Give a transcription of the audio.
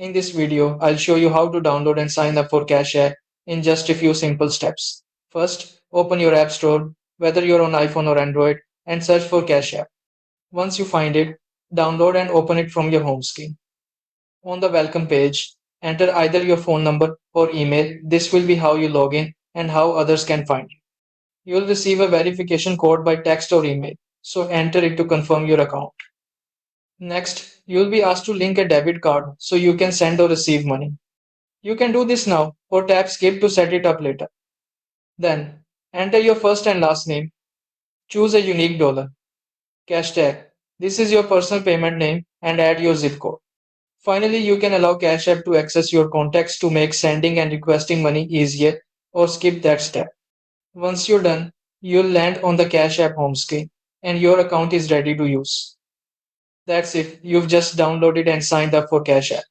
In this video, I'll show you how to download and sign up for Cash App in just a few simple steps. First, open your App Store, whether you're on iPhone or Android, and search for Cash App. Once you find it, download and open it from your home screen. On the welcome page, enter either your phone number or email. This will be how you log in and how others can find you. You'll receive a verification code by text or email, so enter it to confirm your account. Next, you'll be asked to link a debit card so you can send or receive money. You can do this now or tap skip to set it up later. Then, enter your first and last name. Choose a unique dollar. Cash tag. This is your personal payment name and add your zip code. Finally, you can allow Cash App to access your contacts to make sending and requesting money easier or skip that step. Once you're done, you'll land on the Cash App home screen and your account is ready to use. That's it. You've just downloaded and signed up for Cash App.